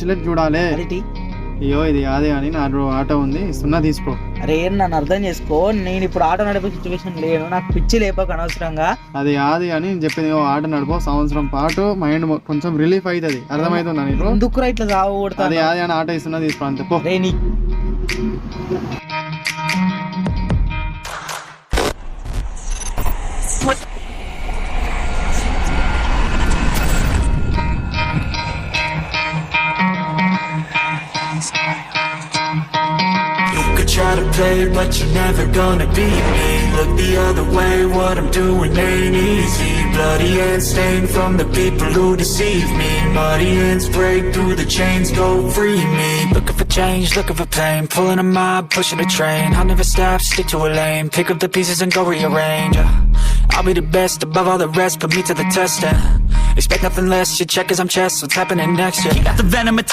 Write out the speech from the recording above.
Bracelet చూడాలి. అదేంటి? అయ్యో ఇది కాదే అని నా ఆటో ఉంది, సున్నా తీసుకో. అరే నన్ను అర్థం చేసుకో, నేను ఇప్పుడు ఆటో నడిపే సిచ్యువేషన్ లేను, నాకు పిచ్చి లేపక అనవసరంగా. అది కాదు అని నేను చెప్పింది. ఆటో నడిపో, సంవత్సరం పాటు మైండ్ కొంచెం రిలీఫ్ అవుతుంది. అర్థమవుతుందా నీకు? ఎందుకు ఇట్లా సాగకూడదు? అది కాదు అని ఆటో ఇస్తున్నా తీసుకో అంతే పో. రే నీ Try to play it, but you're never gonna beat me. Look the other way, what I'm doing ain't easy. Bloody hands stained from the people who deceive me. Muddy hands break through the chains, go free me. Looking for change, looking for pain, pulling a mob, pushing a train. I'll never stop, stick to a lane, pick up the pieces and go rearrange. I'll be the best above all the rest, put me to the test. Expect nothing less, you check as I'm chess, what's happening next? You got the venom.